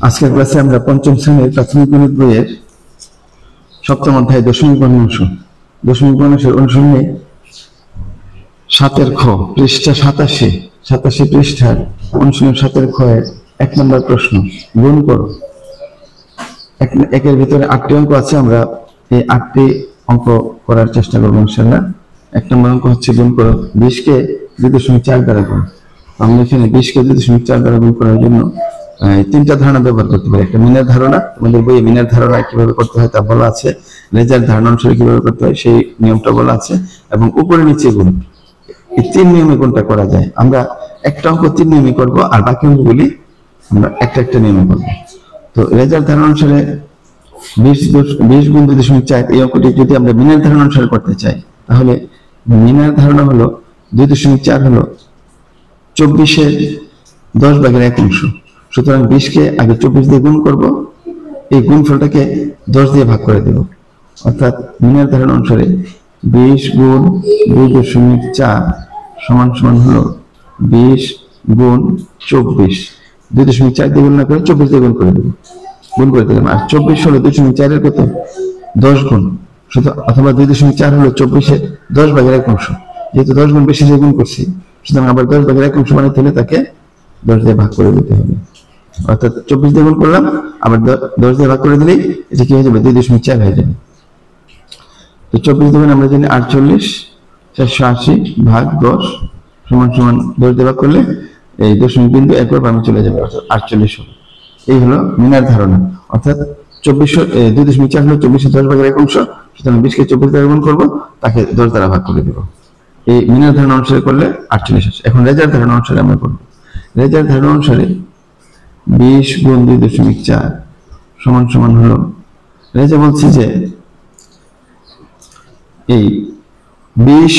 আজকের ক্লাসে আমরা পঞ্চম শ্রেণীর প্রাথমিক গণিত বইয়ের সপ্তম অধ্যায় দশমিক বর্ণাংশের অনুসরণে 7 খ পৃষ্ঠা 87 পৃষ্ঠার অনুশীলন 7 খ এর 1 নম্বর প্রশ্ন গুণ করো। একের ভিতরে 8টি অঙ্ক আছে, আমরা এই 8টি অঙ্ক করার চেষ্টা করবো ইনশাআল্লাহ। 1 নম্বর অঙ্ক হচ্ছে গুণ করো 20 কে 2.4 দ্বারা গুণ। আমরা এখানে 20 কে 2.4 দ্বারা গুণ করার জন্য তিনটা ধারণা ব্যবহার করতে পারি। একটা মিনের ধারণা, আমাদের বইয়ে মিনের ধারণা কিভাবে করতে হয় তা বলা আছে, রেজার ধারণা অনুসারে কিভাবে করতে হয় সেই নিয়মটা বলা আছে, এবং উপরে নিচে গুণ, এই 3 নিয়মে গুণটা করা যায়। আমরা একটা অঙ্ক 3 নিয়মে করব, আর বাকি অঙ্কগুলি আমরা একটা নিয়মে করব। তো রেজার ধারণা অনুসারে 20 গুণ 2.4 এই অঙ্কটি যদি আমরা মিনের ধারণা অনুসারে করতে চাই, তাহলে মিনের ধারণা হলো 2.4 হলো 24 এর 10/1 অংশ। সুতরাং 20 কে আগে 24 দিয়ে গুণ করব, এই গুণফলটাকে 10 দিয়ে ভাগ করে দেব। অর্থাৎ মিনের ধারণা অনুসারে 20 গুণ 2.4 সমান হলো 20 গুণ 24। 2.4 দিয়ে গুণ না করে 24 দিয়ে গুণ করে দিলাম। আর 24 হলো 2.4 এর কত? 10 গুণ। অথবা 2.4 হলো 24 এর 10/1 অংশ। যেহেতু 10 গুণ বেশি দিয়ে গুণ করছি, সুতরাং আবার 10/1 অংশ বানাতে হলে তাকে 10 দিয়ে ভাগ করে দিতে হবে। অর্থাৎ 24 দিয়ে গুণ করলাম, আবার 10 দিয়ে ভাগ করে দিলেই এটা কি হয়ে যাবে? 2.4 হয়ে যাবে। তো 24 দেবেন আমরা জানি 48, 480 ভাগ 10 সমান 10 দিয়ে ভাগ করলে এই দশমিক বিন্দু একবার বামে চলে যাবে, অর্থাৎ 48 হবে। এই হলো মিনার ধারণা। অর্থাৎ 2.4 হলো 24 এর 10/1 অংশ। সুতরাং 20 কে 24 দ্বারা গুণ করবো, তাকে 10 দ্বারা ভাগ করে দেব। এই মিনার ধারণা অনুসারে করলে 48 আসে। এখন রেজার ধারণা অনুসারে আমরা করবো। রেজার ধারণা অনুসারে 20 গুণ 2.4 সমান হলো, রেজা বলছি যে এই 20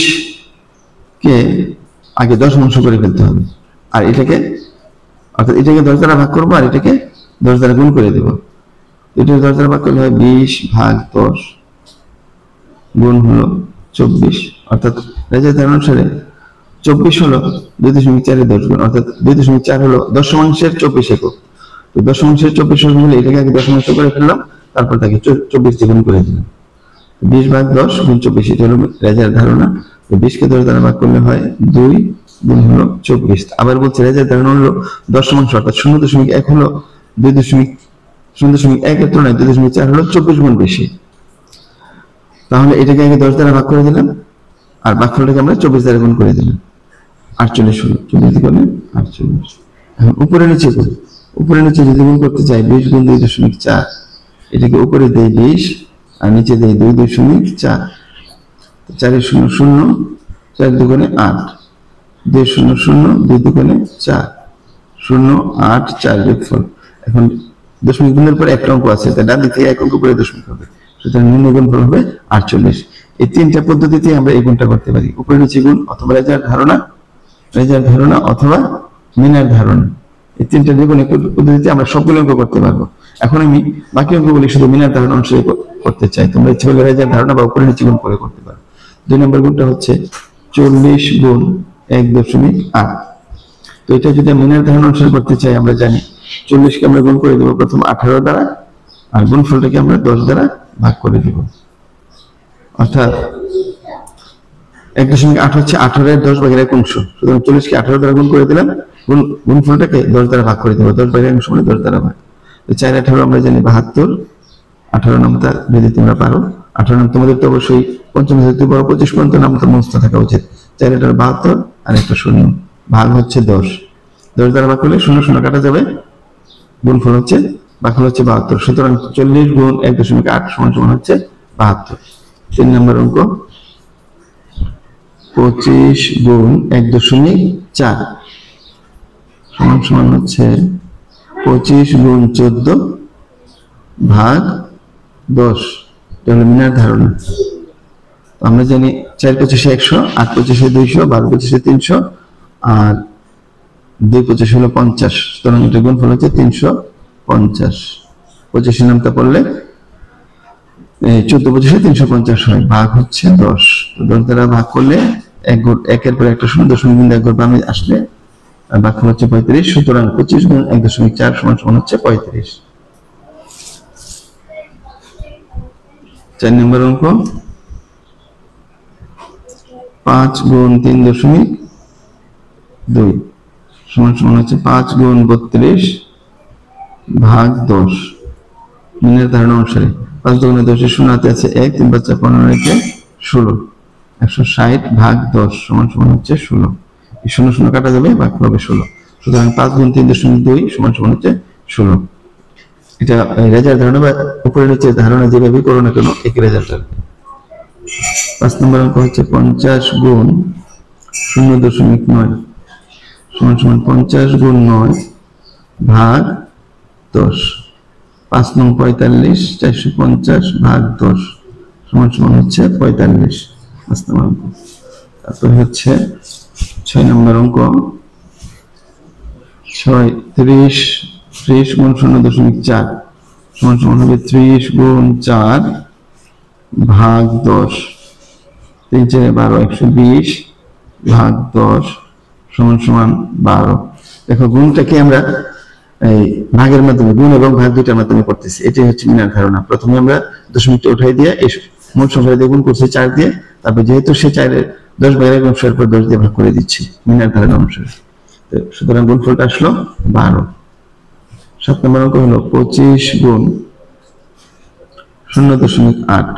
কে আগে 10 অংশ করে ফেলতে হবে, আর এটাকে 10 দ্বারা ভাগ করবো, আর এটাকে 10 দ্বারা গুণ করে দেব। এটা 10 দ্বারা ভাগ করলে হয় 20 ভাগ 10 গুণ হলো 24। অর্থাৎ রেজার ধারণা অনুসারে 24 হলো 2.4 এর 10 গুণ, অর্থাৎ 2.4 হলো দশমাংশের 24 একক। তো দশমাংশের 24 একক হলে এটাকে আগে দশমাংশ করে ফেললাম, তারপর তাকে 24 দিয়ে গুণ করে দিলাম। 20 ভাগ 10 গুণ 24, এটা হলো রেজার ধারণা। তো 20 কে 10 দ্বারা ভাগ করলে হয় 2 গুণ হলো 24। আবার বলছে রেজার ধারণা হলো দশমাংশ, অর্থাৎ 0.1 হলো 0.1 এর তুলনায় 2.4 হলো 24 গুণ বেশি। তাহলে এটাকে আগে 10 দ্বারা ভাগ করে দিলাম, আর ভাগফলটাকে আমরা 24 দ্বারা গুণ করে দিলাম। 48 হলো, 24 গুণে 48। এখন উপরে নিচে করি। উপরে নিচে যদি গুণ করতে চাই, 20 গুণ 2.4, এটাকে উপরে দেই 20 আর নিচে দেই 2.4। 4 0 0, 4 দুগুণে 8, 2 0 0, 2 দুগুণে 4, 0 8 4 যোগফল। এখন দশমিক গুণের পরে একটা অঙ্ক আছে, তাই ডান দিক থেকে এক অঙ্ক করে দশমিক হবে, সুতরাং নিম্ন গুণফল হবে 48। এই তিনটা পদ্ধতিতে আমরা এই গুণটা করতে পারি, উপরে নিচে গুণ, অথবা রেজার ধারণা অথবা মিনার ধারণা। এই তিনটা যে কোনো পদ্ধতিতে আমরা সবগুলো অঙ্ক করতে পারবো। এখন আমি বাকি অঙ্কগুলি শুধু মিনার ধারণা অনুসারে করতে চাই। তোমরা ইচ্ছে করলে রেজার ধারণা বা উপরে নিচে গুণ করে করতে পারো। 2 নম্বর গুণটা হচ্ছে 40 গুণ 1.8। তো এটা যদি মিনার ধারণা অনুসারে করতে চাই, আমরা জানি 40 কে আমরা গুণ করে দেবো প্রথম 18 দ্বারা, আর গুণফলটাকে আমরা 10 দ্বারা ভাগ করে দেব। অর্থাৎ 1.8 হচ্ছে 18 এর 10/1 অংশ। সুতরাং 40 কে 18 দ্বারা গুণ করে দিলাম, গুণফলটাকে 10 দ্বারা ভাগ করে দেবো। 10/1 অংশ মানে 10 দ্বারা ভাগ। তো 4 18 আমরা জানি 72। 18 নামটা যদি তোমরা পারো, 18 নাম তোমাদের তো অবশ্যই পঞ্চম থেকে 25 পর্যন্ত নামটা মুখস্থ থাকা উচিত। 4 18 72 আর একটা শূন্য, ভাগ হচ্ছে 10। 10 দ্বারা ভাগ করলে 0 0 কাটা যাবে, গুণফল হচ্ছে ভাগফল হচ্ছে 72। সুতরাং 40 গুণ 1.8 সমান হচ্ছে 72। 3 নম্বর অঙ্ক 25 গুণ 1.4 সমান হচ্ছে 25 গুণ 14 ভাগ 10। এটা হলো মিনার ধারণা। আমরা জানি 4 25 100, 8 25 200, 12 25 300, আর 2 25 হলো 50। সুতরাং এটা গুণফল হচ্ছে 350। 25 নামটা পড়লে 14 25 350 হয়, ভাগ হচ্ছে 10। তো 10 দ্বারা ভাগ করলে 1 এর পরে একটা শূন্য, দশমিক বিন্দু একবার বামে আসলে আর ভাগফল হচ্ছে 35। সুতরাং 25 গুণ 1.4 সমান সমান হচ্ছে 35। 4 নম্বর অঙ্ক 5 গুণ 3.2 সমান সমান হচ্ছে 5 গুণ 32 ভাগ 10। মিনের ধারণা অনুসারে 5 দুগুণে 10 এর শূন্য হাতে আছে 1, 3 5 15 রেখে 16, 160 ভাগ 10 সমান সমান হচ্ছে 16। এই 0 0 কাটা যাবে, ভাগফল হবে 16। সুতরাং 5 গুণ 3.2 সমান সমান হচ্ছে 16। এটা রেজাল্ট ধারণা বা উপরে নিচে ধারণা যেভাবে করো না কেন একই রেজাল্ট আসবে। 5 নম্বর অঙ্ক হচ্ছে 50 গুণ 0.9 সমান সমান 50 গুণ 9 ভাগ 10। 5 নং 45, 450 ভাগ 10 সমান সমান হচ্ছে 45। 5 নম্বর অঙ্ক। তারপরে হচ্ছে 6 নম্বর অঙ্ক 30 গুণ 0.4 সমান সমান হবে 30 গুণ 4 ভাগ 10। 3 4 12, 120 ভাগ 10 সমান সমান 12। দেখো গুণটাকে আমরা এই ভাগের মাধ্যমে, গুণ এবং ভাগ দুইটার মাধ্যমে করতেছি। এটাই হচ্ছে মিনার ধারণা। প্রথমে আমরা দশমিকটা উঠাই দিয়ে এই মোট সংখ্যা দিয়ে গুণ করছি 4 দিয়ে, তারপর যেহেতু সে 4-এর 10 ভাগের অংশের পর 10 দিয়ে ভাগ করে দিচ্ছি মিনার ধারণা অনুসারে। সুতরাং গুণফলটা আসলো 12। 7 নম্বর অঙ্ক হলো 25 গুণ 0.8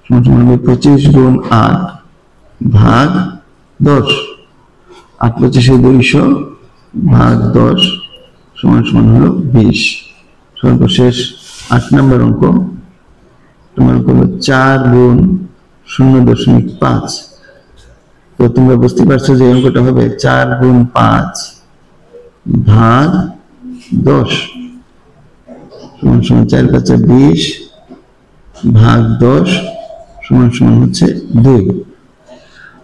সমান সমান 25 গুণ 8 ভাগ 10। 8 25 200 ভাগ 10 সমান সমান হলো 20। সর্বশেষ 8 নম্বর অঙ্ক তোমার হলো 4 গুণ 0.5। তো তোমরা বুঝতে পারছো যে অঙ্কটা হবে 4 গুণ 5 ভাগ 10 সমান সমান 4 5 20 ভাগ 10 সমান সমান হচ্ছে 2।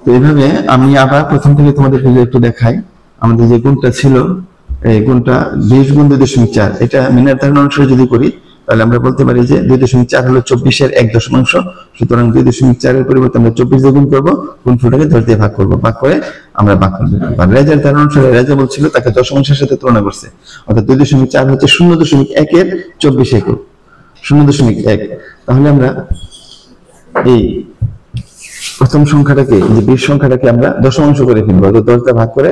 তো এইভাবে আমি আবার প্রথম থেকে তোমাদেরকে একটু দেখাই। আমাদের যে গুণটা ছিল, এই গুণটা 20 গুণ 2.4, এটা মিনার ধারণা অনুসারে যদি করি তাহলে আমরা বলতে পারি যে 2.4 হলো 24-এর 1 দশমাংশ। সুতরাং 2.4 এর পরিবর্তে আমরা 24 দিয়ে গুণ করবো, গুণফলটাকে 10 দিয়ে ভাগ করবো, ভাগ করে আমরা ভাগফল বের করব। আর রেজার ধারণা অনুসারে রেজা বলছিল তাকে দশমাংশের সাথে তুলনা করছে, অর্থাৎ 2.4 হচ্ছে 0.1 এর 24 একক, 0.1। তাহলে আমরা এই প্রথম সংখ্যাটাকে, যে 20 সংখ্যাটাকে আমরা দশমাংশ করে ফেলবো, 10 দিয়ে ভাগ করে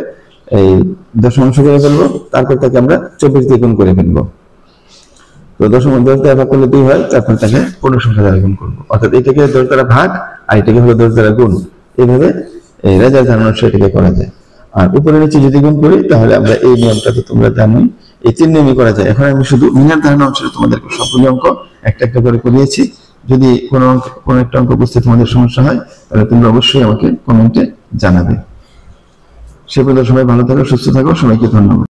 এই দশমাংশ করে ফেলবো, তারপর তাকে আমরা 24 দিয়ে গুণ করে ফেলবো। তো 10 দ্বারা ভাগ করলে 2 হয়, তারপর তাকে পূর্ণ সংখ্যা দ্বারা গুণ করবো, অর্থাৎ এটাকে 10 দ্বারা ভাগ আর এটাকে হলো 10 দ্বারা গুণ। এইভাবে এই রেজার ধারণা সেটাকে করা যায়। আর উপরে নিচে যদি গুণ করি তাহলে আমরা এই নিয়মটা তো তোমরা জানোই, এই 3 নিয়মই করা যায়। এখন আমি শুধু মিনার ধারণা অনুসারে তোমাদেরকে সবগুলো অঙ্ক একটা একটা করে করিয়েছি। যদি কোনো একটা অঙ্ক বুঝতে তোমাদের সমস্যা হয় তাহলে তোমরা অবশ্যই আমাকে কমেন্টে জানাবে। সে পর্যন্ত সবাই ভালো থাকো, সুস্থ থাকো, সবাইকে ধন্যবাদ।